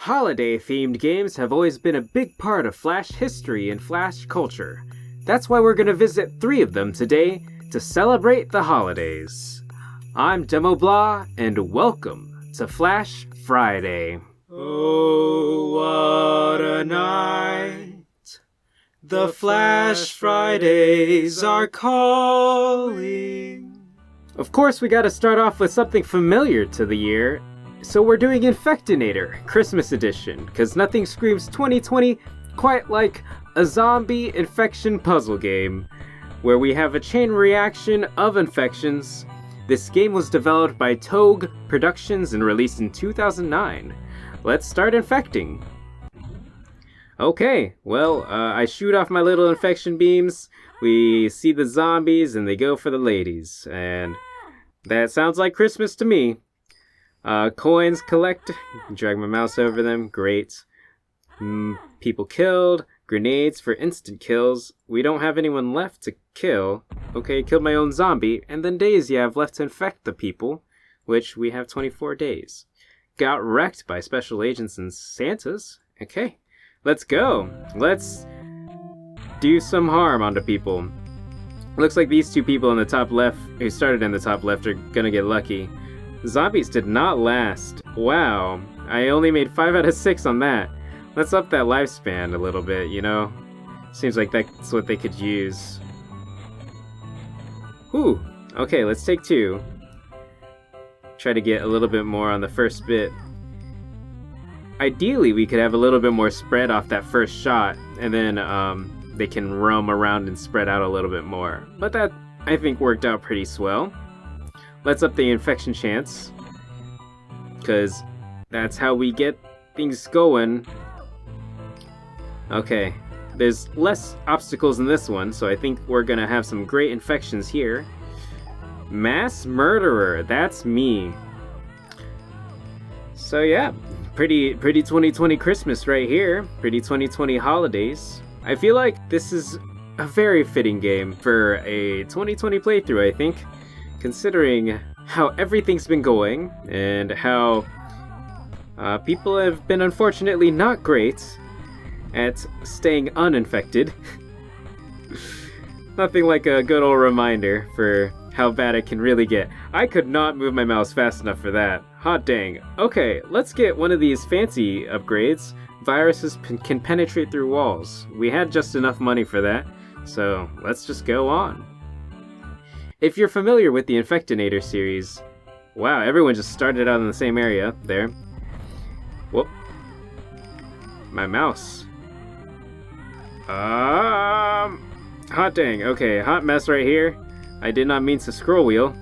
Holiday-themed games have always been a big part of Flash history and Flash culture. That's why we're going to visit 3 of them today to celebrate the holidays. I'm Demo Blah, and welcome to Flash Friday. Oh, what a night. The Flash Fridays are calling. Of course, we gotta start off with something familiar to the year, so we're doing Infectonator, Christmas edition, because nothing screams 2020 quite like a zombie infection puzzle game, where we have a chain reaction of infections. This game was developed by Togue Productions and released in 2009. Let's start infecting. Okay, well, I shoot off my little infection beams, we see the zombies, and they go for the ladies, and that sounds like Christmas to me. Coins collect, drag my mouse over them, great. People killed, grenades for instant kills. We don't have anyone left to kill. Okay, killed my own zombie, and then days you have left to infect the people, which we have 24 days. Got wrecked by special agents and Santas. Okay, let's go. Let's do some harm onto people. Looks like these 2 people in the top left, who started in the top left, are gonna get lucky. Zombies did not last. Wow, I only made 5 out of 6 on that. Let's up that lifespan a little bit, you know? Seems like that's what they could use. Whew, okay, let's take 2. Try to get a little bit more on the first bit. Ideally, we could have a little bit more spread off that first shot, and then they can roam around and spread out a little bit more. But that, I think, worked out pretty swell. Let's up the infection chance, because that's how we get things going. Okay, there's less obstacles in this one, so I think we're gonna have some great infections here. Mass murderer, that's me. So yeah, pretty 2020 Christmas right here. Pretty 2020 holidays. I feel like this is a very fitting game for a 2020 playthrough, I think, considering how everything's been going and how people have been unfortunately not great at staying uninfected. Nothing like a good old reminder for how bad it can really get. I could not move my mouse fast enough for that. Hot dang. Okay, let's get one of these fancy upgrades. Viruses can penetrate through walls. We had just enough money for that, so let's just go on. If you're familiar with the Infectonator series, wow, everyone just started out in the same area there. Whoop. My mouse. Hot dang. Okay, hot mess right here. I did not mean to scroll wheel.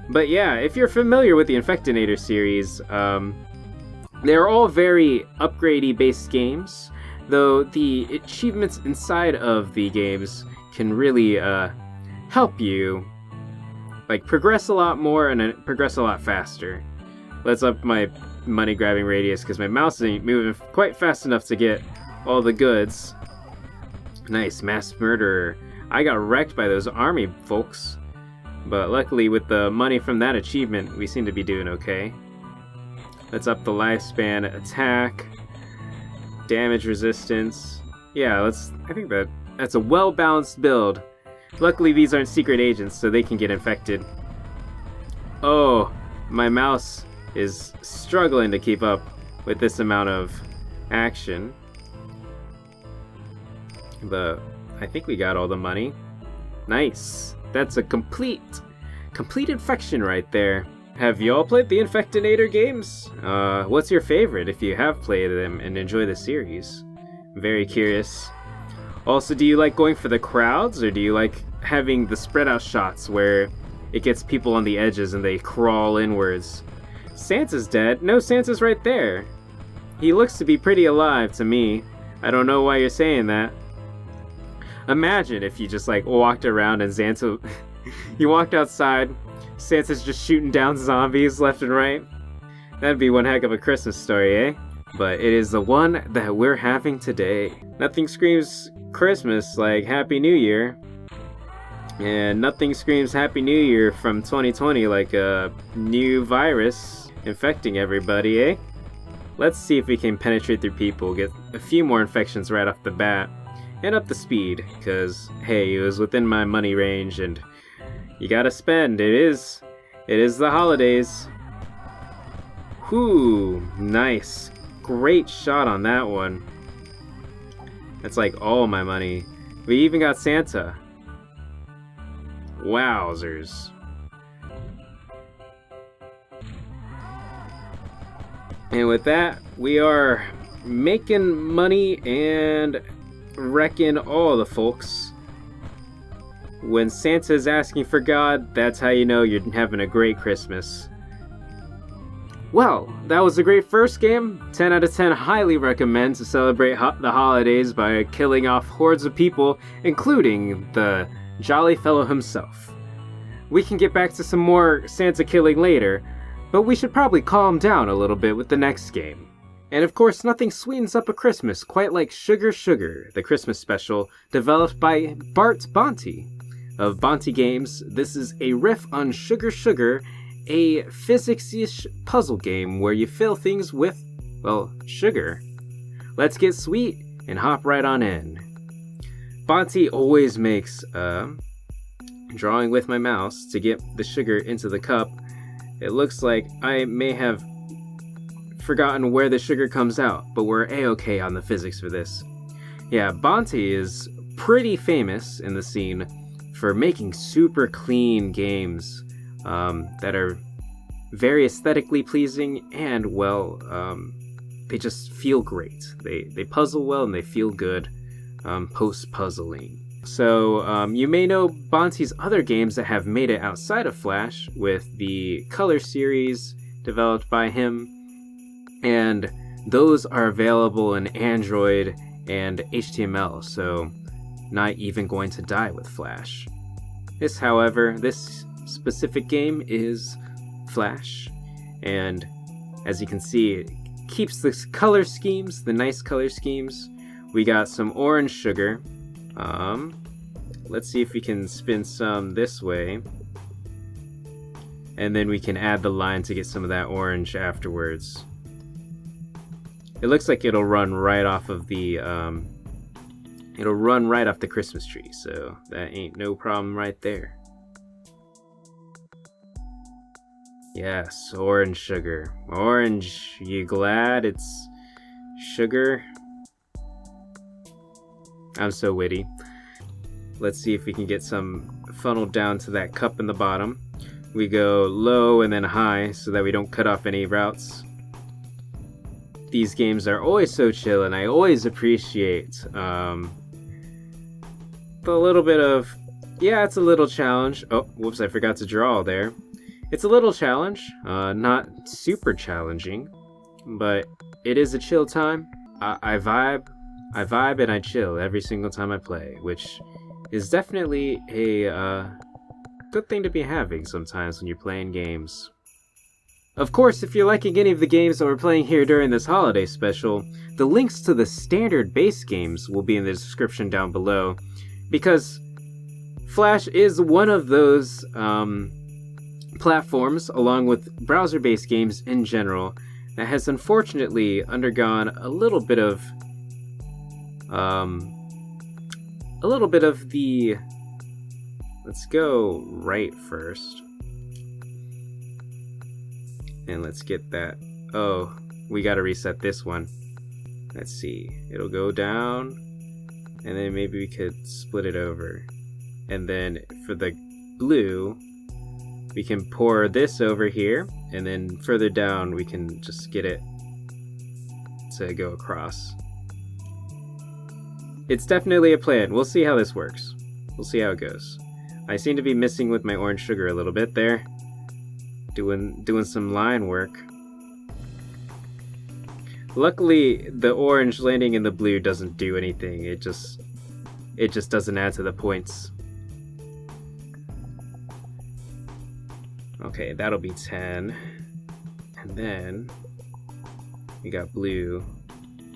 But yeah, if you're familiar with the Infectonator series, they're all very upgradey based games, though the achievements inside of the games can really help you like progress a lot more and progress a lot faster. Let's up my money grabbing radius because my mouse ain't moving quite fast enough to get all the goods. Nice, mass murderer. I got wrecked by those army folks, but luckily with the money from that achievement, we seem to be doing okay. Let's up the lifespan, attack, damage resistance. Yeah, I think that's a well-balanced build. Luckily these aren't secret agents, so they can get infected. Oh, my mouse is struggling to keep up with this amount of action. But I think we got all the money. Nice. That's a complete infection right there. Have y'all played the Infectonator games? What's your favorite if you have played them and enjoy the series? Very curious. Also, do you like going for the crowds, or do you like having the spread out shots where it gets people on the edges and they crawl inwards? Santa's dead. No, Santa's right there. He looks to be pretty alive to me. I don't know why you're saying that. Imagine if you just like walked around and Santa, you walked outside, Santa's just shooting down zombies left and right. That'd be one heck of a Christmas story, eh? But it is the one that we're having today. Nothing screams Christmas like Happy New Year. And nothing screams Happy New Year from 2020 like a new virus infecting everybody, eh? Let's see if we can penetrate through people, get a few more infections right off the bat, and up the speed, because, hey, it was within my money range, and you gotta spend. It is the holidays. Whoo, nice. Great shot on that one. That's like all my money. We even got Santa. Wowzers. And with that, we are making money and wrecking all the folks. When Santa's asking for God, that's how you know you're having a great Christmas. Well, that was a great first game. 10 out of 10, highly recommend to celebrate the holidays by killing off hordes of people, including the Jolly Fellow himself. We can get back to some more Santa killing later, but we should probably calm down a little bit with the next game. And of course, nothing sweetens up a Christmas quite like Sugar Sugar, the Christmas special, developed by Bart Bonte of Bonte Games. This is a riff on Sugar Sugar, a physics-ish puzzle game where you fill things with, well, sugar. Let's get sweet and hop right on in. Bonte always makes drawing with my mouse to get the sugar into the cup. It looks like I may have forgotten where the sugar comes out, but we're a-okay on the physics for this. Yeah, Bonte is pretty famous in the scene for making super clean games that are very aesthetically pleasing and, well, they just feel great. They puzzle well and they feel good post-puzzling. So you may know Bonte's other games that have made it outside of Flash with the Color series developed by him, and those are available in Android and HTML, so not even going to die with Flash. This specific game is Flash, and as you can see, it keeps the color schemes, the nice color schemes. We got some orange sugar. Let's see if we can spin some this way, and then we can add the line to get some of that orange afterwards. It looks like it'll run right off of the Christmas tree, so that ain't no problem right there. Yes, orange sugar. Orange, you glad it's sugar? I'm so witty. Let's see if we can get some funneled down to that cup in the bottom. We go low and then high so that we don't cut off any routes. These games are always so chill, and I always appreciate the little bit of, yeah, it's a little challenge. Oh, whoops, I forgot to draw there. It's a little challenge, not super challenging, but it is a chill time. I vibe and I chill every single time I play, which is definitely a good thing to be having sometimes when you're playing games. Of course, if you're liking any of the games that we're playing here during this holiday special, the links to the standard base games will be in the description down below, because Flash is one of those platforms, along with browser-based games in general, that has unfortunately undergone a little bit of the, let's go right first, and let's get that. Oh, we gotta reset this one. Let's see, it'll go down, and then maybe we could split it over, and then for the blue we can pour this over here, and then further down we can just get it to go across. It's definitely a plan. We'll see how this works. We'll see how it goes. I seem to be missing with my orange sugar a little bit there. Doing some line work. Luckily, the orange landing in the blue doesn't do anything. It just doesn't add to the points. Okay, that'll be 10. And then we got blue,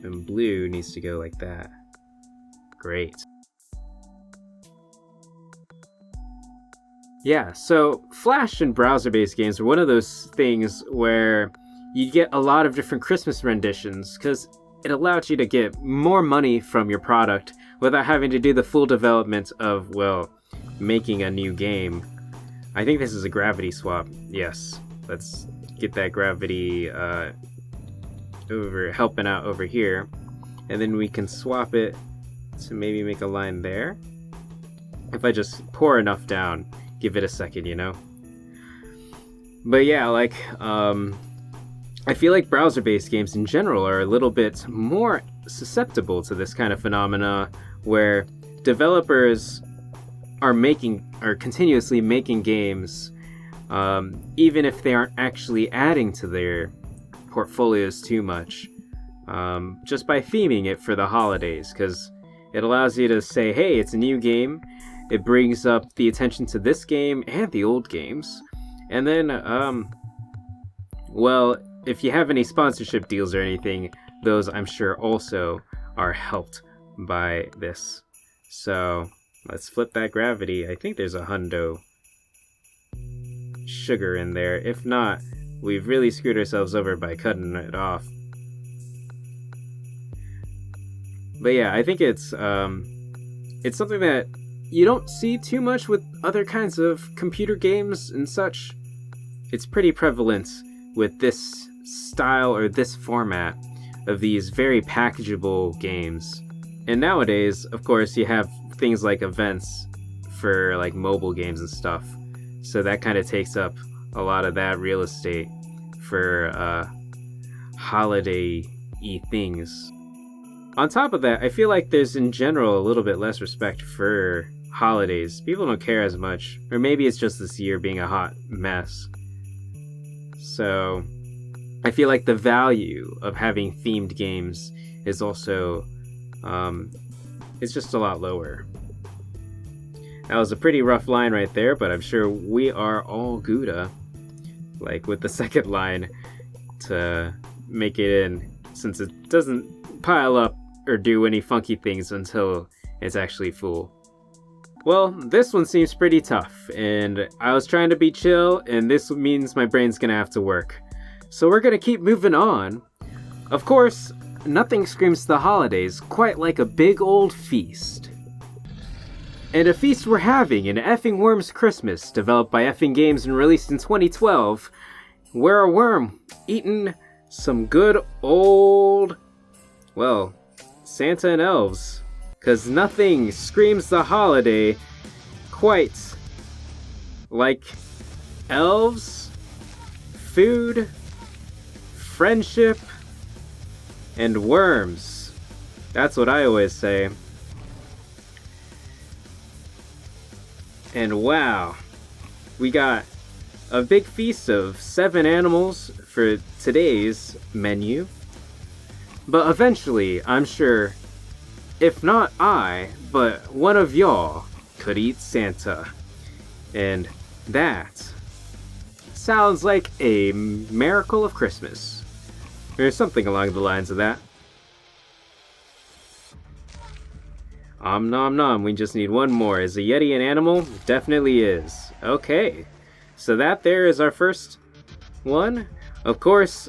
and blue needs to go like that. Great. Yeah, so Flash and browser-based games are one of those things where you'd get a lot of different Christmas renditions, because it allowed you to get more money from your product without having to do the full development of, well, making a new game. I think this is a gravity swap. Yes, let's get that gravity helping out over here, and then we can swap it to maybe make a line there. If I just pour enough down, give it a second, you know. But yeah, like I feel like browser-based games in general are a little bit more susceptible to this kind of phenomena, where developers are continuously making games, even if they aren't actually adding to their portfolios too much, just by theming it for the holidays, because it allows you to say, hey, it's a new game, it brings up the attention to this game and the old games, and then, well, if you have any sponsorship deals or anything, those I'm sure also are helped by this. So let's flip that gravity. I think there's a hundo sugar in there. If not, we've really screwed ourselves over by cutting it off. But yeah, I think it's something that you don't see too much with other kinds of computer games and such. It's pretty prevalent with this style or this format of these very packageable games. And nowadays, of course, you have things like events for like mobile games and stuff. So that kind of takes up a lot of that real estate for holiday-y things. On top of that, I feel like there's in general a little bit less respect for holidays. People don't care as much, or maybe it's just this year being a hot mess. So I feel like the value of having themed games is also it's just a lot lower. That was a pretty rough line right there, but I'm sure we are all Gouda, like with the second line, to make it in, since it doesn't pile up or do any funky things until it's actually full. Well, this one seems pretty tough, and I was trying to be chill, and this means my brain's gonna have to work. So we're gonna keep moving on. Of course, nothing screams the holidays quite like a big old feast. And a feast we're having in Effing Worm's Christmas, developed by Effing Games and released in 2012, where a worm eating some good old, well, Santa and elves. 'Cause nothing screams the holiday quite like elves, food, friendship, and worms. That's what I always say. And wow, we got a big feast of 7 animals for today's menu. But eventually, I'm sure, if not I, but one of y'all could eat Santa. And that sounds like a miracle of Christmas. Or something along the lines of that. Nom nom, we just need one more. Is a Yeti an animal? Definitely is. Okay, so that there is our first one. Of course,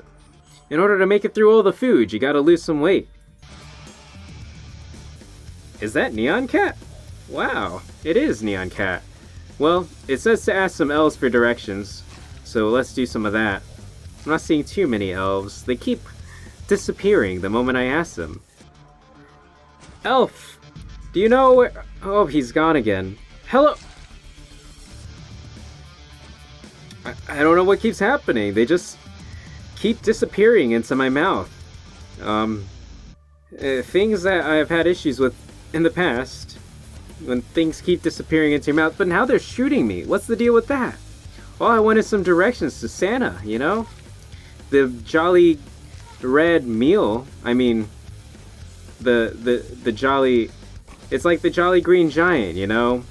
in order to make it through all the food, you gotta lose some weight. Is that Neon Cat? Wow, it is Neon Cat. Well, it says to ask some elves for directions, so let's do some of that. I'm not seeing too many elves. They keep disappearing the moment I ask them. Elf, do you know where... Oh, he's gone again. Hello... I don't know what keeps happening. They just keep disappearing into my mouth. Things that I've had issues with in the past, when things keep disappearing into your mouth, but now they're shooting me. What's the deal with that? All I wanted some directions to Santa, you know? The jolly red meal, I mean, the jolly, it's like the jolly green giant, you know?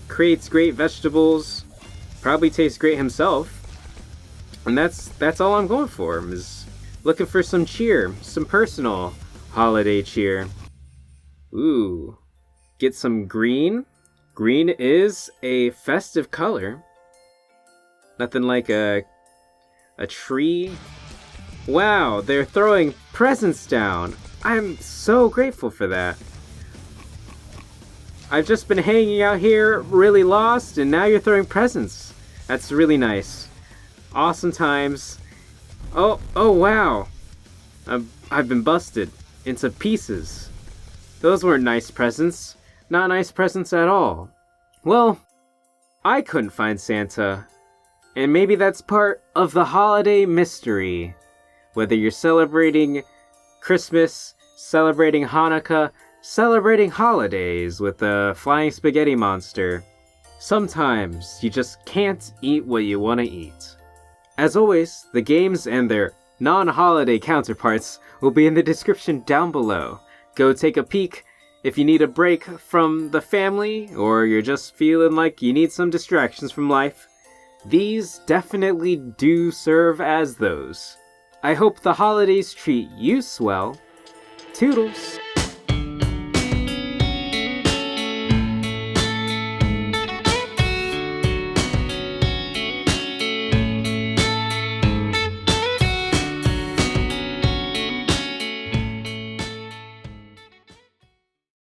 Creates great vegetables, probably tastes great himself, and that's all I'm going for, is looking for some cheer, some personal holiday cheer. Ooh, get some green. Green is a festive color. Nothing like a tree Wow, they're throwing presents down. I'm so grateful for that. I've just been hanging out here, really lost, and now you're throwing presents. That's really nice. Awesome times. Oh wow. I've been busted into pieces. Those weren't nice presents. Not nice presents at all. Well, I couldn't find Santa. And maybe that's part of the holiday mystery. Whether you're celebrating Christmas, celebrating Hanukkah, celebrating holidays with a flying spaghetti monster, sometimes you just can't eat what you want to eat. As always, the games and their non-holiday counterparts will be in the description down below. Go take a peek if you need a break from the family, or you're just feeling like you need some distractions from life. These definitely do serve as those. I hope the holidays treat you swell. Toodles!